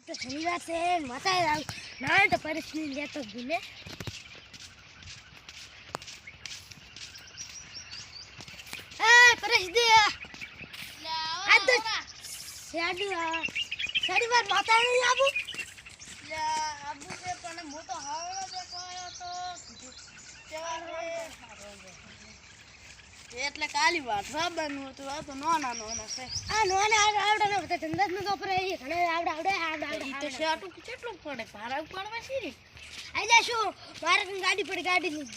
तो शनिवार से माता ना तो परिस्थिति ले तो घूमे परिस्थिति आज तो शनिवार माता नहीं आबू आबू से पण मो तो हावड़ा देखो आयो तो એટલે કાલી વાત સાબનું હતું આ તો નાના નાના છે આ નાના આવડા ન બતા ધંધા નો તો પર એ ઘણે આવડા ઈ તો શેટું કેટલું પડે ભાડા પડવા છે ને આજા શું મારે કઈ ગાડી પડી ગાડી ની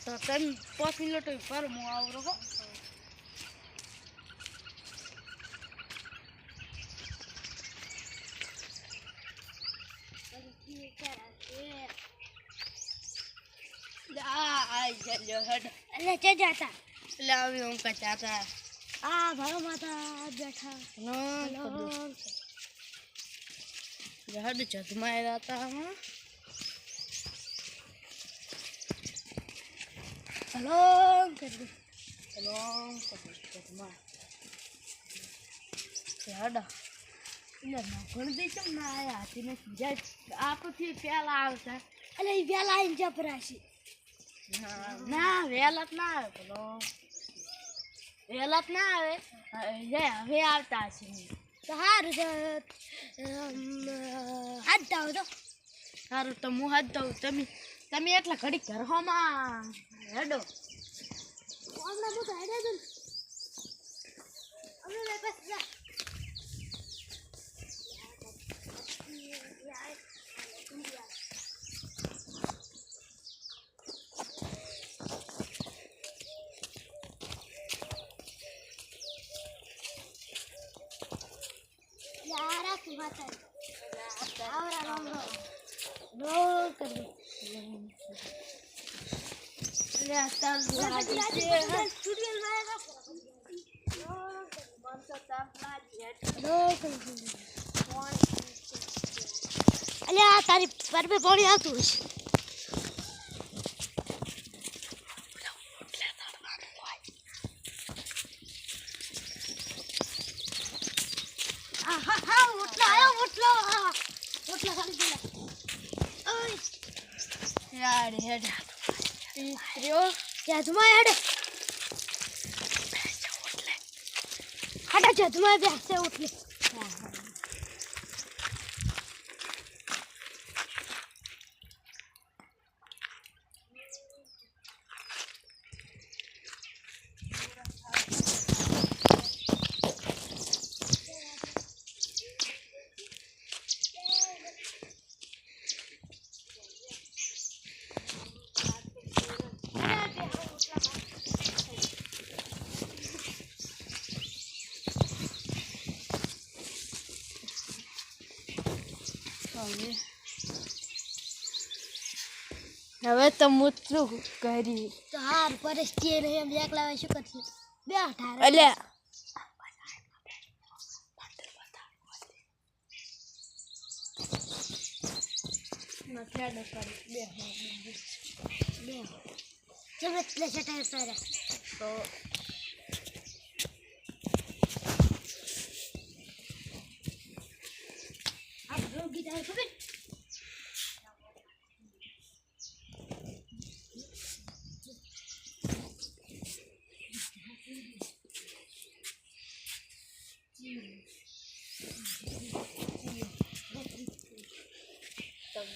તો તન 5 મિનિટ પર હું આવરો હો आई जो हट अरे चे जाता लावी उनका चाचा आ भाव माता बैठा नो हट चश्मा रहता है हेलो कर दे हेलो चश्मा हट इला ना कोण दे चम ना आया तिने जज आप थी पहला आवता अरे वेला इन जपराशी ना वेलत ना આવે પેલો વેલત ના આવે હવે આવતા છે તો હારું હાથ દાવ તો સારું તો હું હાથ દઉં તમે એટલા ઘડી ઘર હોમાં હેડો હમણાં હું તો હેડે છું અમે બસ જા ahora no कर दे ले आता स्टूडियो में आएगा अरे तारी पर पे पानी आ तू यार हेड तीसरो क्या तुम्हारे हेड हटा जा तुम्हारे बैग से उठ ले હવે તો મૂતરું કરી તો હાર પરિસ્થિતિ નહીં એમ એકલા શું કરશે બે અઢાર અલ્યા નથેડો કરી બે જબ એટલે છટાય સારા તો આપ રોગી જાય ખબર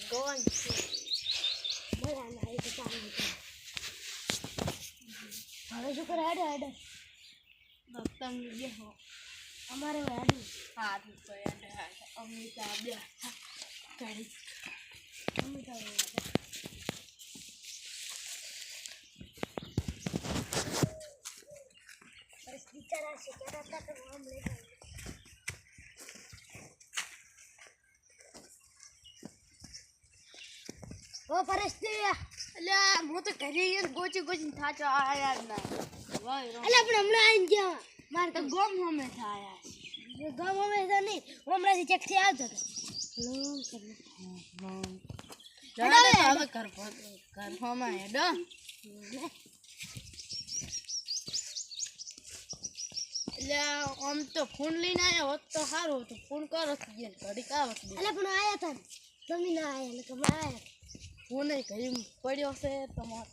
ગોન બરા ના એ તો ચાલે હવે શું કરે હેડે હેડે ભક્તમ જે હો અમારે હેડે હાથ ઉપર હેડે અમિતા બે કરી અમિતા બિચારા છે કે હતા તો નામ લેતા ઓ પરિસ્થિતિ અલ્યા હું તો ઘરે યાર ગોચી થાચો આયા ના વાય અલા પણ હમણાં આઈ ગયા માર તો ગોમ હમે થાયા ગામ અમે તો નહીં હમણાંથી ચેકથી આવતો હતો જણા તો હવે ઘર હોમાં હેડો એટલે આમ તો ફોન લઈને આવ્યા હોત તો સારું હતું. ફોન કરો ઘડીક આવત બે. એટલે પણ આયા હતા ને તમે ના આયા ને તમે આયા ફોન ઘડી પડ્યો છે તમારે